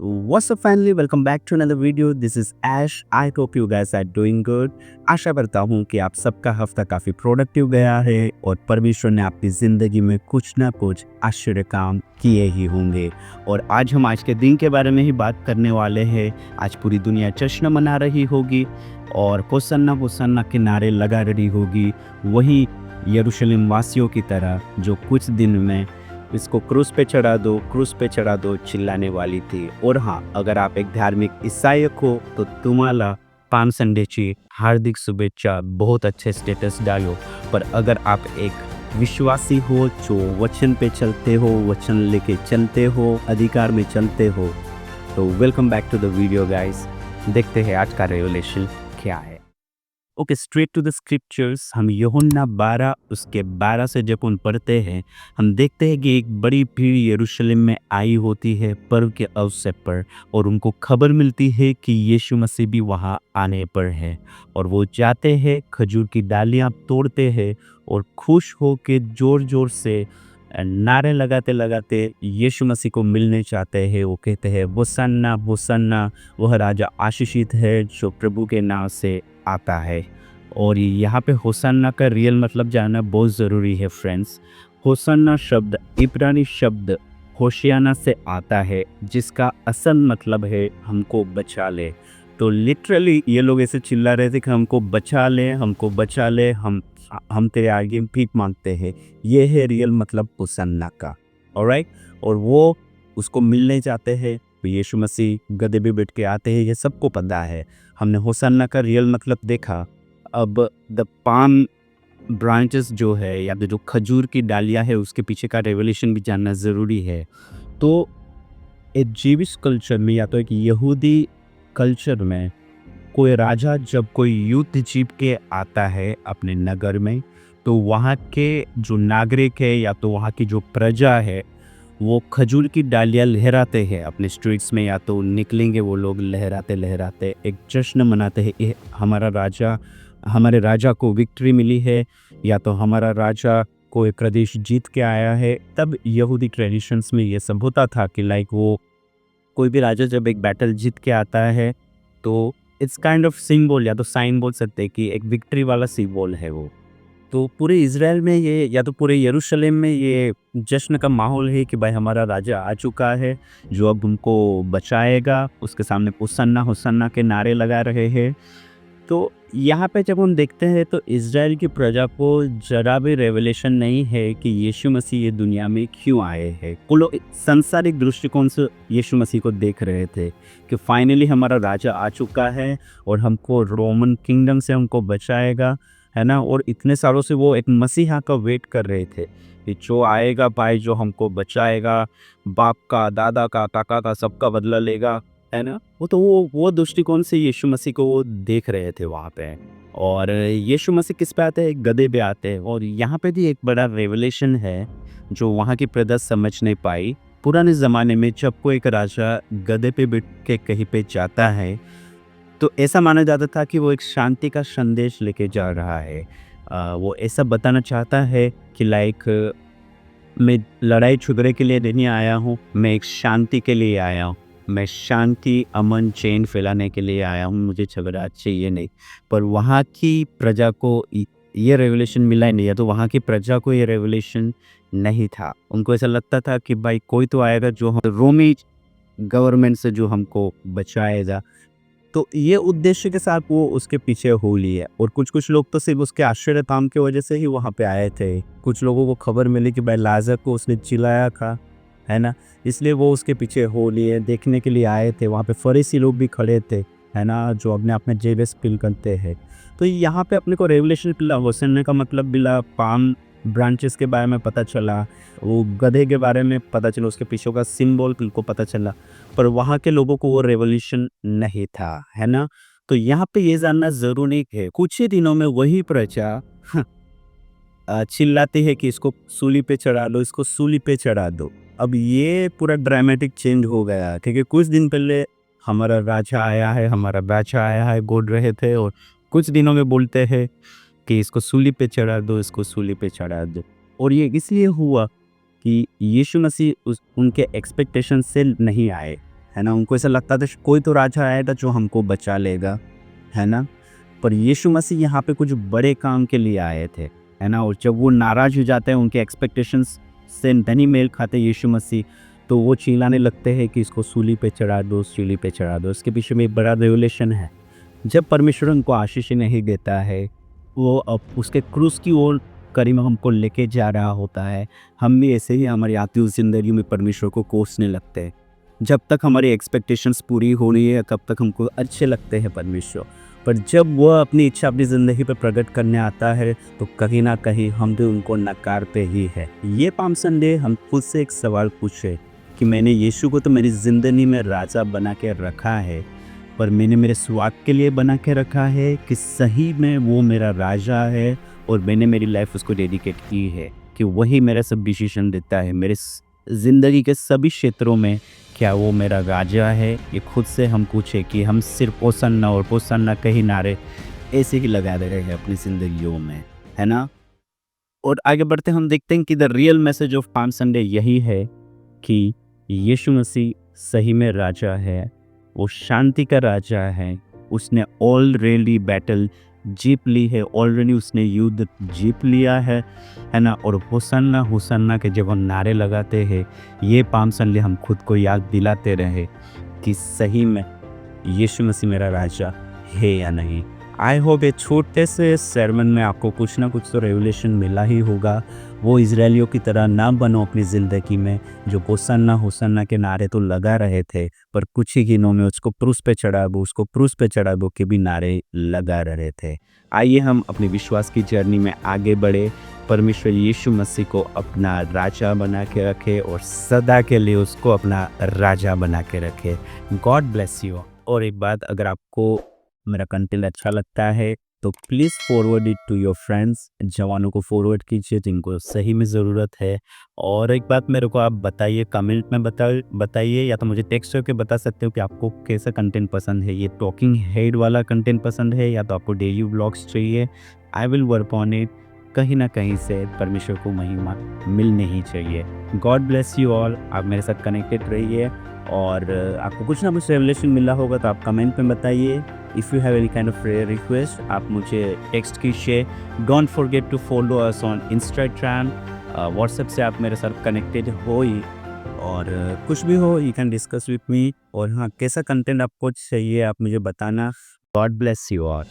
What's up family? Welcome back to another video. This is Ash. I hope you guys are doing good. आशा करता हूँ कि आप सबका हफ्ता काफ़ी प्रोडक्टिव गया है और परमेश्वर ने आपकी ज़िंदगी में कुछ ना कुछ आश्चर्य काम किए ही होंगे। और आज हम आज के दिन के बारे में ही बात करने वाले हैं। आज पूरी दुनिया जश्न मना रही होगी और होसन्ना होसन्ना के नारे लगा रही होगी, वही यरूशलेम वासियों की तरह जो कुछ दिन में इसको क्रूस पे चढ़ा दो चिल्लाने वाली थी। और हाँ, अगर आप एक धार्मिक ईसाई हो तो तुम्हाला पाम संडेची हार्दिक शुभेच्छा, बहुत अच्छे स्टेटस डालो। पर अगर आप एक विश्वासी हो जो वचन पे चलते हो, वचन लेके चलते हो, अधिकार में चलते हो, तो welcome back to the video guys. देखते हैं आज का रेवलेशन क्या है। Okay, straight to the scriptures. हम यूहन्ना 12 उसके 12 से जब उन पढ़ते हैं, हम देखते हैं कि एक बड़ी भीड़ यरूशलेम में आई होती है पर्व के अवसर पर, और उनको खबर मिलती है कि यीशु मसीह भी वहाँ आने पर है। और वो जाते हैं, खजूर की डालियाँ तोड़ते हैं और खुश हो के ज़ोर ज़ोर से नारे लगाते लगाते यीशु मसीह को मिलने चाहते हैं। वो कहते हैं होसन्ना होसन्ना, वह राजा आशीषित है जो प्रभु के नाम से आता है। और यहाँ पे होसन्ना का रियल मतलब जानना बहुत ज़रूरी है फ्रेंड्स। होसन्ना शब्द इब्रानी शब्द होशियाना से आता है, जिसका असल मतलब है हमको बचा ले। तो लिटरली ये लोग ऐसे चिल्ला रहे थे कि हमको बचा ले, हमको बचा ले, हम तेरे आगे भीख मांगते हैं। ये है रियल मतलब होसन्ना का। ऑलराइट। और वो उसको मिलने जाते हैं, यीशु मसीह गधे पे बैठ के आते हैं, ये सबको पता है। हमने होसन्ना का रियल मतलब देखा। अब द पाम ब्रांचेस जो है, या जो खजूर की डालियाँ है, उसके पीछे का रेवलेशन भी जानना ज़रूरी है। तो एक जीविश कल्चर में, या तो एक यहूदी कल्चर में, कोई राजा जब कोई युद्ध जीत के आता है अपने नगर में, तो वहाँ के जो नागरिक है या तो वहाँ की जो प्रजा है, वो खजूर की डालियाँ लहराते हैं अपने स्ट्रीट्स में। या तो निकलेंगे वो लोग लहराते लहराते, एक जश्न मनाते हैं, ये हमारे राजा को विक्ट्री मिली है, या तो हमारा राजा कोई प्रदेश जीत के आया है। तब यहूदी ट्रेडिशंस में ये सब होता था कि लाइक वो कोई भी राजा जब एक बैटल जीत के आता है, तो इट्स काइंड ऑफ सिंबल, या तो साइन बोल सकते हैं कि एक विक्ट्री वाला सिंबल है वो। तो पूरे इज़राइल में ये, या तो पूरे यरूशलेम में ये जश्न का माहौल है कि भाई हमारा राजा आ चुका है जो अब हमको बचाएगा। उसके सामने होसन्ना होसन्ना के नारे लगा रहे हैं। तो यहाँ पे जब हम देखते हैं तो इज़राइल की प्रजा को ज़रा भी रेवलेशन नहीं है कि यीशु मसीह ये दुनिया में क्यों आए हैं। वो लोग सांसारिक दृष्टिकोण से यीशु मसीह को देख रहे थे कि फाइनली हमारा राजा आ चुका है और हमको रोमन किंगडम से हमको बचाएगा, है ना। और इतने सालों से वो एक मसीहा का वेट कर रहे थे कि जो आएगा भाई, जो हमको बचाएगा, बाप का, दादा का, काका का, सबका बदला लेगा, है ना। वो दृष्टिकोण से यीशु मसीह को वो देख रहे थे वहाँ पे। और यीशु मसीह किस पे आते हैं? गधे पे आते हैं। और यहाँ पे भी एक बड़ा रेवलेशन है जो वहाँ की प्रजा समझ नहीं पाई। पुराने ज़माने में जब कोई एक राजा गधे पे बैठ के कहीं पे जाता है, तो ऐसा माना जाता था कि वो एक शांति का संदेश लेके जा रहा है। वो ऐसा बताना चाहता है कि लाइक मैं लड़ाई झगड़े के लिए नहीं आया हूँ, मैं एक शांति के लिए आया हूँ। मैं शांति, अमन, चैन फैलाने के लिए आया हूँ, मुझे झगड़ा चाहिए नहीं। पर वहाँ की प्रजा को ये रेवलेशन मिला ही नहीं, या तो वहाँ की प्रजा को ये रेवलेशन नहीं था। उनको ऐसा लगता था कि भाई कोई तो आएगा जो रोमी गवर्नमेंट से जो हमको बचाएगा। तो ये उद्देश्य के साथ वो उसके पीछे हो लिए। और कुछ लोग तो सिर्फ उसके आश्चर्य काम की वजह से ही वहाँ पे आए थे। कुछ लोगों को खबर मिली कि भाई लाजर को उसने चिल्लाया था, है ना, इसलिए वो उसके पीछे हो लिए, देखने के लिए आए थे। वहाँ पे फरीसी लोग भी खड़े थे, है ना, जो अपने आप में जेबस फील करते हैं। तो यहाँ पे अपने को रेवलेशन मिला, होसन्ना का मतलब मिला, पाम ब्रांचेस के बारे में पता चला, वो गधे के बारे में पता चला, उसके पीछे का सिंबल को पता चला। पर वहाँ के लोगों को वो रेवोल्यूशन नहीं था, है ना। तो यहाँ पे ये जानना ज़रूरी है, कुछ ही दिनों में वही प्रजा चिल्लाती है कि इसको सूली पे चढ़ा दो, इसको सूली पे चढ़ा दो। अब ये पूरा ड्रामेटिक चेंज हो गया, क्योंकि कुछ दिन पहले हमारा राजा आया है, हमारा बादशाह आया है बोल रहे थे, और कुछ दिनों में बोलते हैं कि इसको सूली पे चढ़ा दो, इसको सूली पे चढ़ा दो। और ये इसलिए हुआ कि यीशु मसीह उनके एक्सपेक्टेशन से नहीं आए। है ना? उनको ऐसा लगता था कोई तो राजा आएगा जो हमको बचा लेगा, है ना? पर यीशु मसीह यहाँ पे कुछ बड़े काम के लिए आए थे, है ना? और जब वो नाराज़ हो जाते हैं, उनके एक्सपेक्टेशंस से नहीं मेल खाते यीशु मसीह, तो वो चिल्लाने लगते हैं कि इसको सूली पे चढ़ा दो, सूली पे चढ़ा दो। इसके पीछे में एक बड़ा रेवलेशन है। जब परमेश्वर उनको आशीष नहीं देता है, वो अब उसके क्रूस की ओर करीब हमको लेके जा रहा होता है। हम भी ऐसे ही हमारी आती हुई ज़िंदगी में परमेश्वर को कोसने लगते हैं। जब तक हमारी एक्सपेक्टेशंस पूरी हो रही है, तब तक हमको अच्छे लगते हैं परमेश्वर। पर जब वह अपनी इच्छा अपनी ज़िंदगी पे प्रकट करने आता है, तो कहीं न कहीं हम भी उनको नकारते ही है। ये पाम संडे हम खुद से एक सवाल पूछे कि मैंने यीशु को तो मेरी ज़िंदगी में राजा बना के रखा है, पर मैंने मेरे स्वाद के लिए बना के रखा है कि सही में वो मेरा राजा है और मैंने मेरी लाइफ उसको डेडिकेट की है कि वही मेरा सब डिसीजन देता है मेरे ज़िंदगी के सभी क्षेत्रों में। क्या वो मेरा राजा है? ये खुद से हम पूछे कि हम सिर्फ होसन्ना और होसन्ना कहीं नारे ऐसे ही लगा दे रहे हैं अपनी ज़िंदगियों में, है ना? और आगे बढ़ते हम देखते हैं कि the real message of palm Sunday यही है कि यीशु मसीह सही में राजा है, वो शांति का राजा है। उसने ऑलरेडी बैटल जीत ली है, ऑलरेडी उसने युद्ध जीत लिया है ना? और होसन्ना होसन्ना के जब हम नारे लगाते हैं, ये पाम संडे हम खुद को याद दिलाते रहे कि सही में यीशु मसीह मेरा राजा है या नहीं। आई होप ये छोटे से sermon में आपको कुछ ना कुछ तो रेवलेशन मिला ही होगा। वो इजरायलियों की तरह ना बनो अपनी ज़िंदगी में, जो होसन्ना होसन्ना के नारे तो लगा रहे थे, पर कुछ ही दिनों में उसको क्रूस पे चढ़ा दो, उसको क्रूस पे चढ़ा दो के भी नारे लगा रहे थे। आइए हम अपनी विश्वास की जर्नी में आगे बढ़े, परमेश्वर यीशु मसीह को अपना राजा बना के रखे और सदा के लिए उसको अपना राजा बना के रखे। God bless you. और एक बात, अगर आपको मेरा कंटेंट अच्छा लगता है तो please forward it to your friends. जवानों को फॉरवर्ड कीजिए जिनको सही में ज़रूरत है। और एक बात मेरे को आप बताइए, कमेंट में बताइए, या तो मुझे टेक्स्ट करके बता सकते हो कि आपको कैसा कंटेंट पसंद है। ये टॉकिंग हेड वाला कंटेंट पसंद है या तो आपको डेली व्लॉग्स चाहिए। I will work on it. कहीं ना कहीं से परमेश्वर को महिमा मिलनी ही चाहिए। God bless you all. आप मेरे साथ कनेक्टेड रहिए, और आपको कुछ ना कुछ रेवलेशन मिला होगा तो आप कमेंट में बताइए। If you have any kind of prayer request, आप मुझे टेक्स्ट कीजिए। Don't forget to follow us on Instagram. WhatsApp से आप मेरे साथ कनेक्टेड हो ही, और कुछ भी हो you can discuss with me. और हाँ, कैसा कंटेंट आपको चाहिए आप मुझे बताना। God bless you all.